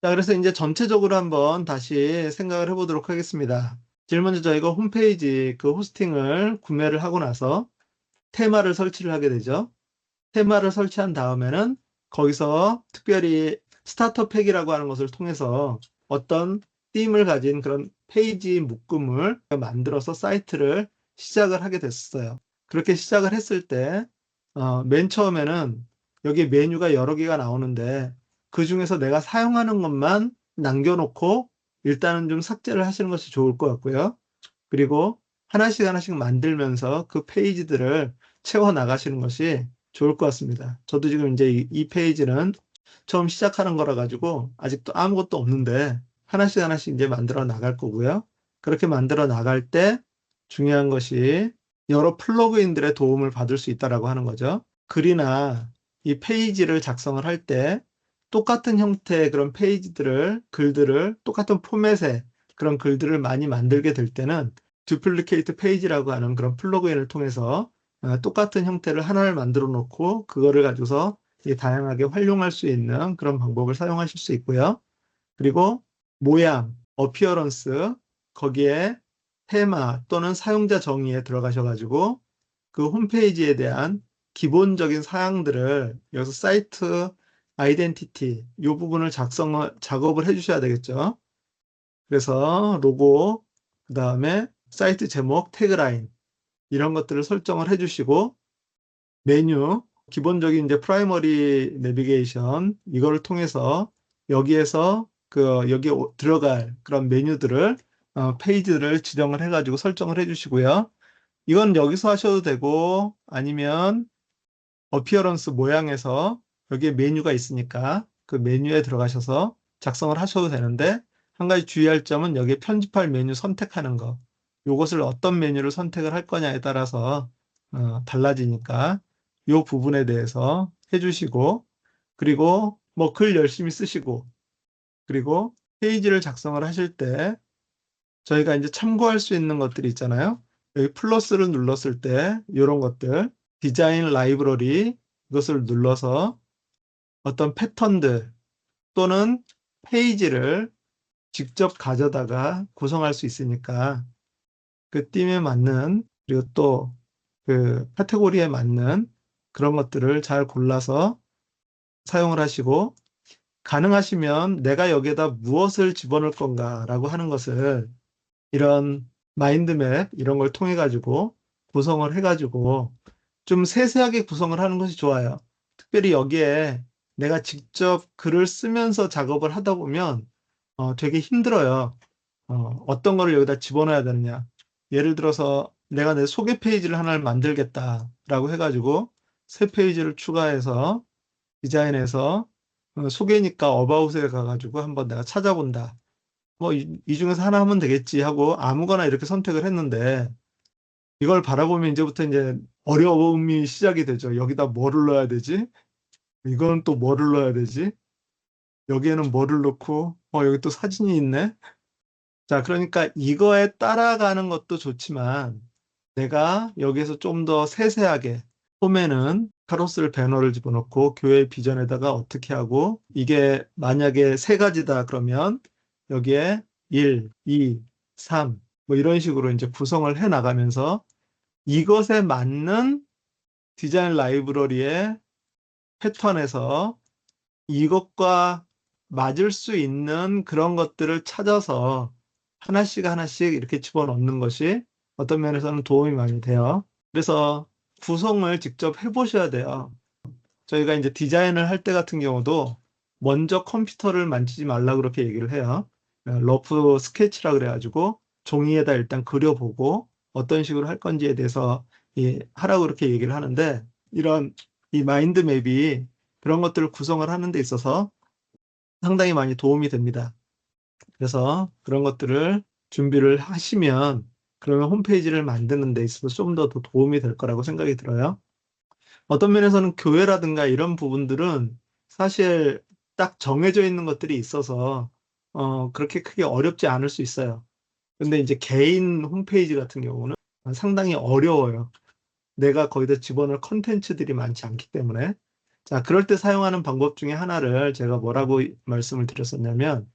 자, 그래서 이제 전체적으로 한번 다시 생각을 해보도록 하겠습니다. 제일 먼저 저희가 홈페이지 그 호스팅을 구매를 하고 나서 테마를 설치를 하게 되죠. 테마를 설치한 다음에는 거기서 특별히 스타터 팩이라고 하는 것을 통해서 어떤 ธี임을 가진 그런 페이지 묶음을 만들어서 사이트를 시작을 하게 됐어요. 그렇게 시작을 했을 때, 맨 처음에는 여기 메뉴가 여러 개가 나오는데 그 중에서 내가 사용하는 것만 남겨놓고 일단은 좀 삭제를 하시는 것이 좋을 것 같고요. 그리고 하나씩 하나씩 만들면서 그 페이지들을 채워 나가시는 것이 좋을 것 같습니다. 저도 지금 이제 이 페이지는 처음 시작하는 거라 가지고 아직도 아무것도 없는데 하나씩 하나씩 이제 만들어 나갈 거고요. 그렇게 만들어 나갈 때 중요한 것이 여러 플러그인들의 도움을 받을 수 있다라고 하는 거죠. 글이나 이 페이지를 작성을 할 때 똑같은 형태의 그런 페이지들을, 글들을 똑같은 포맷의 그런 글들을 많이 만들게 될 때는 듀플리케이트 페이지라고 하는 그런 플러그인을 통해서 똑같은 형태를 하나를 만들어 놓고 그거를 가지고서 다양하게 활용할 수 있는 그런 방법을 사용하실 수 있고요. 그리고 모양, 어피어런스, 거기에 테마 또는 사용자 정의에 들어가셔가지고 그 홈페이지에 대한 기본적인 사항들을 여기서 사이트 아이덴티티 이 부분을 작업을 해주셔야 되겠죠. 그래서 로고, 그 다음에 사이트 제목, 태그라인 이런 것들을 설정을 해주시고 메뉴, 기본적인 이제 프라이머리 내비게이션 이거를 통해서 여기에서 여기 들어갈 그런 메뉴들을 페이지를 지정을 해가지고 설정을 해주시고요. 이건 여기서 하셔도 되고 아니면 어피어런스 모양에서 여기에 메뉴가 있으니까 그 메뉴에 들어가셔서 작성을 하셔도 되는데 한 가지 주의할 점은 여기에 편집할 메뉴 선택하는 거. 이것을 어떤 메뉴를 선택을 할 거냐에 따라서 달라지니까 이 부분에 대해서 해주시고 그리고 뭐 글 열심히 쓰시고 그리고 페이지를 작성을 하실 때 저희가 이제 참고할 수 있는 것들이 있잖아요. 여기 플러스를 눌렀을 때 이런 것들 디자인 라이브러리 이것을 눌러서 어떤 패턴들 또는 페이지를 직접 가져다가 구성할 수 있으니까 그 띠임에 맞는 그리고 또 그 카테고리에 맞는 그런 것들을 잘 골라서 사용을 하시고 가능하시면 내가 여기에다 무엇을 집어넣을 건가라고 하는 것을 이런 마인드맵 이런 걸 통해 가지고 구성을 해 가지고 좀 세세하게 구성을 하는 것이 좋아요. 특별히 여기에 내가 직접 글을 쓰면서 작업을 하다 보면 되게 힘들어요. 어떤 거를 여기다 집어넣어야 되느냐. 예를 들어서 내가 내 소개 페이지를 하나를 만들겠다라고 해가지고 새 페이지를 추가해서 디자인해서 소개니까 어바웃에 가가지고 한번 내가 찾아본다. 뭐 이 중에서 하나 하면 되겠지 하고 아무거나 이렇게 선택을 했는데 이걸 바라보면 이제부터 이제 어려움이 시작이 되죠. 여기다 뭐를 넣어야 되지? 이건 또 뭐를 넣어야 되지? 여기에는 뭐를 넣고 여기 또 사진이 있네. 자, 그러니까 이거에 따라가는 것도 좋지만 내가 여기에서 좀 더 세세하게 처음에는 카로셀 배너를 집어넣고 교회 비전에다가 어떻게 하고 이게 만약에 세 가지다 그러면 여기에 1, 2, 3 뭐 이런 식으로 이제 구성을 해 나가면서 이것에 맞는 디자인 라이브러리의 패턴에서 이것과 맞을 수 있는 그런 것들을 찾아서 하나씩 하나씩 이렇게 집어넣는 것이 어떤 면에서는 도움이 많이 돼요. 그래서 구성을 직접 해보셔야 돼요. 저희가 이제 디자인을 할 때 같은 경우도 먼저 컴퓨터를 만지지 말라 그렇게 얘기를 해요. 러프 스케치라 그래가지고 종이에다 일단 그려보고 어떤 식으로 할 건지에 대해서 하라고 그렇게 얘기를 하는데 이런 이 마인드 맵이 그런 것들을 구성을 하는 데 있어서 상당히 많이 도움이 됩니다. 그래서 그런 것들을 준비를 하시면 그러면 홈페이지를 만드는 데 있어서 좀 더 도움이 될 거라고 생각이 들어요. 어떤 면에서는 교회라든가 이런 부분들은 사실 딱 정해져 있는 것들이 있어서 그렇게 크게 어렵지 않을 수 있어요. 근데 이제 개인 홈페이지 같은 경우는 상당히 어려워요. 내가 거기다 집어넣을 컨텐츠들이 많지 않기 때문에. 자, 그럴 때 사용하는 방법 중에 하나를 제가 뭐라고 말씀을 드렸었냐면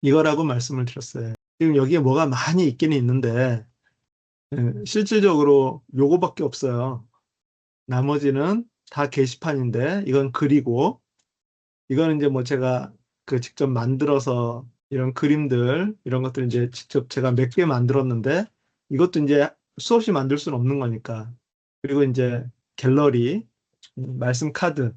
이거라고 말씀을 드렸어요. 지금 여기에 뭐가 많이 있기는 있는데 실질적으로 요거밖에 없어요. 나머지는 다 게시판인데 이건 글이고 이거는 이제 뭐 제가 그 직접 만들어서 이런 그림들 이런 것들 이제 직접 제가 몇 개 만들었는데 이것도 이제 수없이 만들 수는 없는 거니까. 그리고 이제 갤러리, 말씀 카드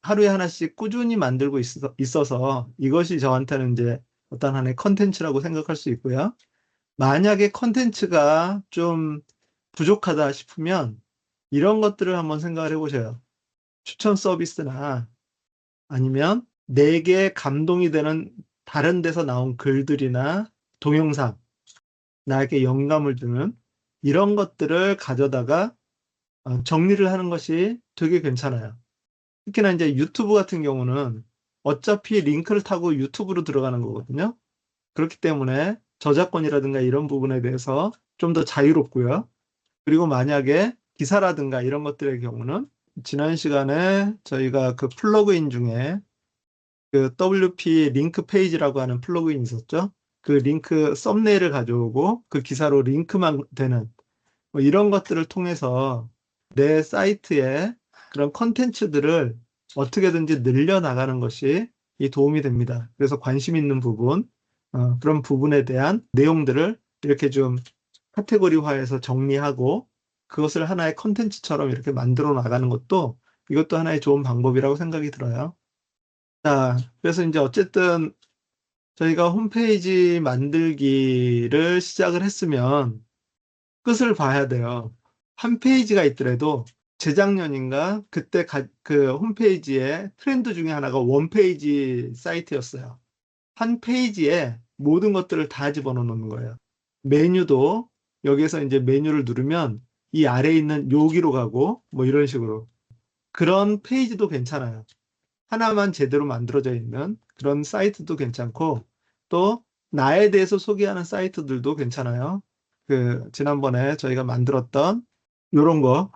하루에 하나씩 꾸준히 만들고 있어서 이것이 저한테는 이제 어떤 하나의 컨텐츠라고 생각할 수 있고요. 만약에 컨텐츠가 좀 부족하다 싶으면 이런 것들을 한번 생각을 해보셔요. 추천 서비스나 아니면 내게 감동이 되는 다른 데서 나온 글들이나 동영상, 나에게 영감을 주는 이런 것들을 가져다가 정리를 하는 것이 되게 괜찮아요. 특히나 이제 유튜브 같은 경우는 어차피 링크를 타고 유튜브로 들어가는 거거든요. 그렇기 때문에 저작권이라든가 이런 부분에 대해서 좀 더 자유롭고요. 그리고 만약에 기사라든가 이런 것들의 경우는 지난 시간에 저희가 그 플러그인 중에 그 WP 링크 페이지라고 하는 플러그인이 있었죠. 그 링크 썸네일을 가져오고 그 기사로 링크만 되는 뭐 이런 것들을 통해서 내 사이트에 그런 컨텐츠들을 어떻게든지 늘려나가는 것이 이 도움이 됩니다. 그래서 관심 있는 부분, 그런 부분에 대한 내용들을 이렇게 좀 카테고리화해서 정리하고 그것을 하나의 컨텐츠처럼 이렇게 만들어 나가는 것도 이것도 하나의 좋은 방법이라고 생각이 들어요. 자, 그래서 이제 어쨌든 저희가 홈페이지 만들기를 시작을 했으면 끝을 봐야 돼요. 한 페이지가 있더라도 재작년인가 그때 그 홈페이지의 트렌드 중에 하나가 원페이지 사이트였어요. 한 페이지에 모든 것들을 다 집어넣는 거예요. 메뉴도 여기에서 이제 메뉴를 누르면 이 아래에 있는 여기로 가고 뭐 이런 식으로 그런 페이지도 괜찮아요. 하나만 제대로 만들어져 있는 그런 사이트도 괜찮고 또 나에 대해서 소개하는 사이트들도 괜찮아요. 그 지난번에 저희가 만들었던 요런 거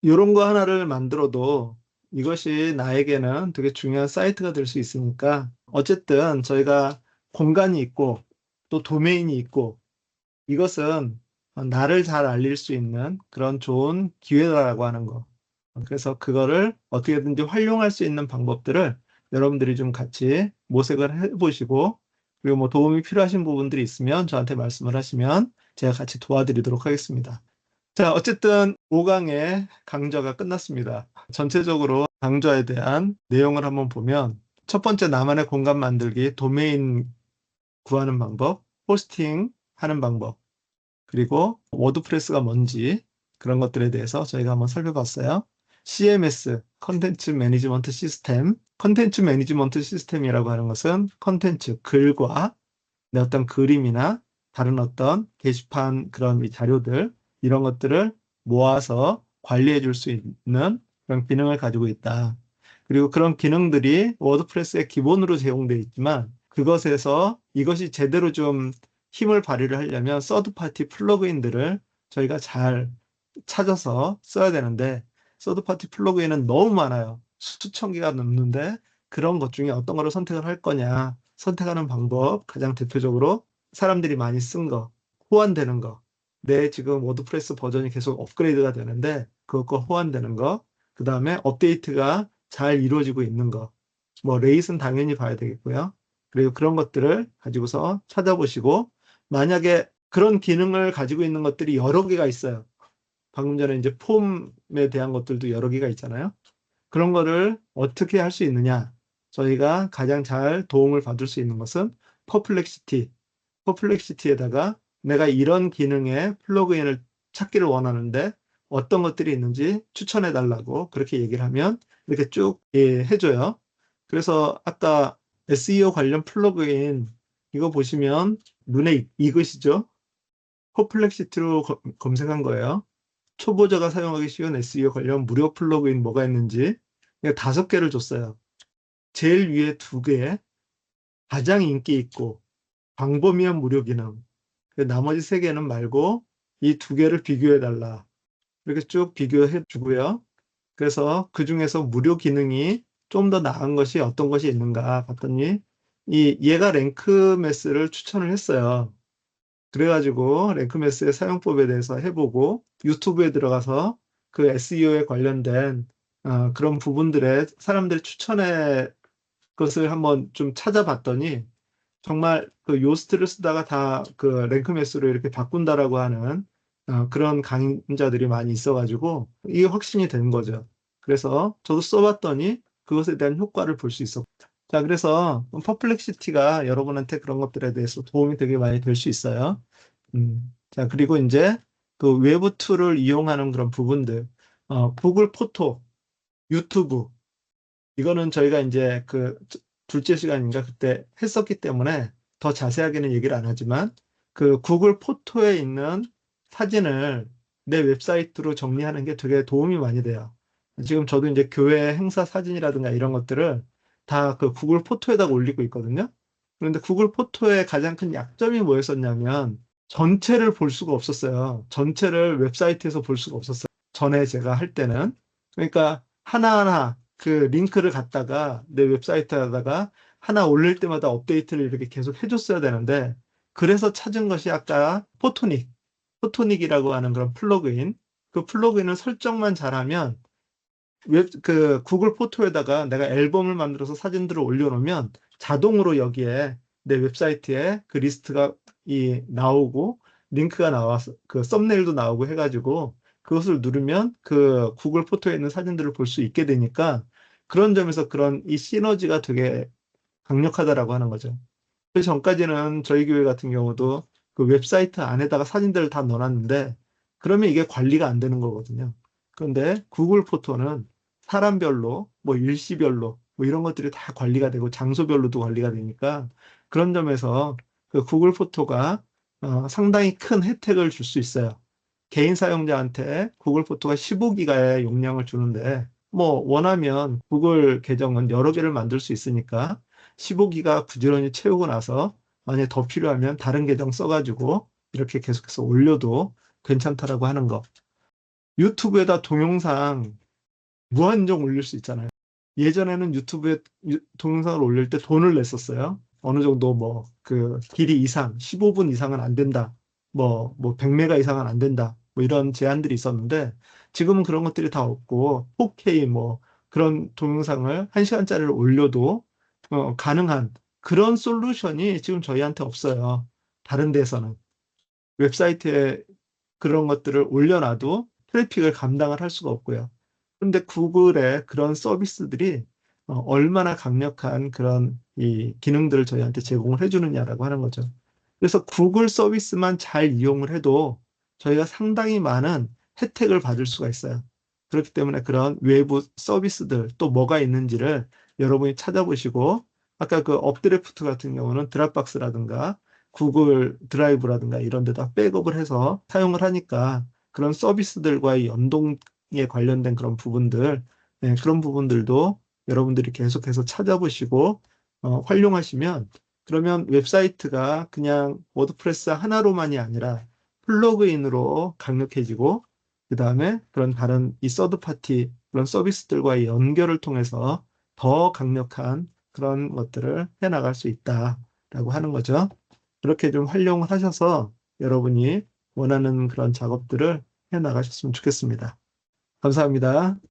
요런 거 하나를 만들어도 이것이 나에게는 되게 중요한 사이트가 될 수 있으니까 어쨌든 저희가 공간이 있고 또 도메인이 있고 이것은 나를 잘 알릴 수 있는 그런 좋은 기회다라고 하는 거. 그래서 그거를 어떻게든지 활용할 수 있는 방법들을 여러분들이 좀 같이 모색을 해보시고 그리고 뭐 도움이 필요하신 부분들이 있으면 저한테 말씀을 하시면 제가 같이 도와드리도록 하겠습니다. 자, 어쨌든 5강의 강좌가 끝났습니다. 전체적으로 강좌에 대한 내용을 한번 보면 첫 번째 나만의 공간 만들기, 도메인 구하는 방법, 호스팅 하는 방법, 그리고 워드프레스가 뭔지 그런 것들에 대해서 저희가 한번 살펴봤어요. CMS, 컨텐츠 매니지먼트 시스템. 컨텐츠 매니지먼트 시스템이라고 하는 것은 컨텐츠, 글과 내 어떤 그림이나 다른 어떤 게시판 그런 자료들 이런 것들을 모아서 관리해 줄 수 있는 그런 기능을 가지고 있다. 그리고 그런 기능들이 워드프레스의 기본으로 제공되어 있지만 그것에서 이것이 제대로 좀 힘을 발휘를 하려면 서드파티 플러그인들을 저희가 잘 찾아서 써야 되는데 서드파티 플러그인은 너무 많아요. 수천 개가 넘는데 그런 것 중에 어떤 거를 선택을 할 거냐 선택하는 방법 가장 대표적으로 사람들이 많이 쓴 거, 호환되는 거. 내 지금 워드프레스 버전이 계속 업그레이드가 되는데 그것과 호환되는 거. 그 다음에 업데이트가 잘 이루어지고 있는 거. 뭐 레이스는 당연히 봐야 되겠고요. 그리고 그런 것들을 가지고서 찾아보시고 만약에 그런 기능을 가지고 있는 것들이 여러 개가 있어요. 방금 전에 이제 폼에 대한 것들도 여러 개가 있잖아요. 그런 거를 어떻게 할 수 있느냐? 저희가 가장 잘 도움을 받을 수 있는 것은 퍼플렉시티에다가 내가 이런 기능의 플러그인을 찾기를 원하는데 어떤 것들이 있는지 추천해 달라고 그렇게 얘기를 하면 이렇게 쭉 해줘요. 그래서 아까 SEO 관련 플러그인 이거 보시면 눈에 익으시죠? 퍼플렉시티로 검색한 거예요. 초보자가 사용하기 쉬운 SEO 관련 무료 플러그인 뭐가 있는지 5개를 줬어요. 제일 위에 2개, 가장 인기 있고 광범위한 무료 기능. 나머지 3개는 말고 이 2개를 비교해 달라. 이렇게 쭉 비교해 주고요. 그래서 그 중에서 무료 기능이 좀 더 나은 것이 어떤 것이 있는가 봤더니 얘가 랭크매스를 추천을 했어요. 그래가지고 랭크매스의 사용법에 대해서 해보고 유튜브에 들어가서 그 SEO에 관련된 그런 부분들의 사람들이 추천의 것을 한번 좀 찾아봤더니 정말 그 요스트를 쓰다가 다 그 랭크매스로 이렇게 바꾼다라고 하는 그런 강의자들이 많이 있어가지고 이게 확신이 된 거죠. 그래서 저도 써봤더니 그것에 대한 효과를 볼 수 있었고. 자, 그래서 퍼플렉시티가 여러분한테 그런 것들에 대해서 도움이 되게 많이 될 수 있어요. 자, 그리고 이제 그 외부 툴을 이용하는 그런 부분들, 구글 포토, 유튜브, 이거는 저희가 이제 그 둘째 시간인가 그때 했었기 때문에 더 자세하게는 얘기를 안 하지만 그 구글 포토에 있는 사진을 내 웹사이트로 정리하는 게 되게 도움이 많이 돼요. 지금 저도 이제 교회 행사 사진이라든가 이런 것들을 다 그 구글 포토에다가 올리고 있거든요. 그런데 구글 포토의 가장 큰 약점이 뭐였었냐면 전체를 볼 수가 없었어요. 전체를 웹사이트에서 볼 수가 없었어요. 전에 제가 할 때는. 그러니까 하나하나 그 링크를 갖다가 내 웹사이트에다가 하나 올릴 때마다 업데이트를 이렇게 계속 해줬어야 되는데 그래서 찾은 것이 아까 포토닉이라고 하는 그런 플러그인. 그 플러그인을 설정만 잘하면 그 구글 포토에다가 내가 앨범을 만들어서 사진들을 올려놓으면 자동으로 여기에 내 웹사이트에 그 리스트가 나오고 링크가 나와서 그 썸네일도 나오고 해가지고 그것을 누르면 그 구글 포토에 있는 사진들을 볼 수 있게 되니까 그런 점에서 그런 이 시너지가 되게 강력하다라고 하는 거죠. 그 전까지는 저희 교회 같은 경우도 그 웹사이트 안에다가 사진들을 다 넣어놨는데 그러면 이게 관리가 안 되는 거거든요. 그런데 구글 포토는 사람별로 뭐 일시별로 뭐 이런 것들이 다 관리가 되고 장소별로도 관리가 되니까 그런 점에서 그 구글 포토가 상당히 큰 혜택을 줄 수 있어요. 개인 사용자한테 구글 포토가 15기가의 용량을 주는데 뭐 원하면 구글 계정은 여러 개를 만들 수 있으니까 15기가 부지런히 채우고 나서 만약에 더 필요하면 다른 계정 써가지고 이렇게 계속해서 올려도 괜찮다라고 하는 거. 유튜브에다 동영상 무한정 올릴 수 있잖아요. 예전에는 유튜브에 동영상을 올릴 때 돈을 냈었어요. 어느 정도 뭐 그 길이 이상, 15분 이상은 안 된다. 뭐 100메가 이상은 안 된다. 뭐 이런 제한들이 있었는데 지금은 그런 것들이 다 없고 4K 뭐 그런 동영상을 1시간짜리를 올려도 가능한 그런 솔루션이 지금 저희한테 없어요. 다른 데서는. 웹사이트에 그런 것들을 올려놔도 트래픽을 감당을 할 수가 없고요. 그런데 구글의 그런 서비스들이 얼마나 강력한 그런 이 기능들을 저희한테 제공을 해주느냐라고 하는 거죠. 그래서 구글 서비스만 잘 이용을 해도 저희가 상당히 많은 혜택을 받을 수가 있어요. 그렇기 때문에 그런 외부 서비스들 또 뭐가 있는지를 여러분이 찾아보시고 아까 그 업드래프트 같은 경우는 드랍박스라든가 구글 드라이브라든가 이런 데다 백업을 해서 사용을 하니까 그런 서비스들과의 연동에 관련된 그런 부분들, 네, 그런 부분들도 여러분들이 계속해서 찾아보시고 활용하시면 그러면 웹사이트가 그냥 워드프레스 하나로만이 아니라 플러그인으로 강력해지고 그 다음에 그런 다른 이 서드파티 그런 서비스들과의 연결을 통해서 더 강력한 그런 것들을 해나갈 수 있다라고 하는 거죠. 그렇게 좀 활용을 하셔서 여러분이 원하는 그런 작업들을 해 나가셨으면 좋겠습니다. 감사합니다.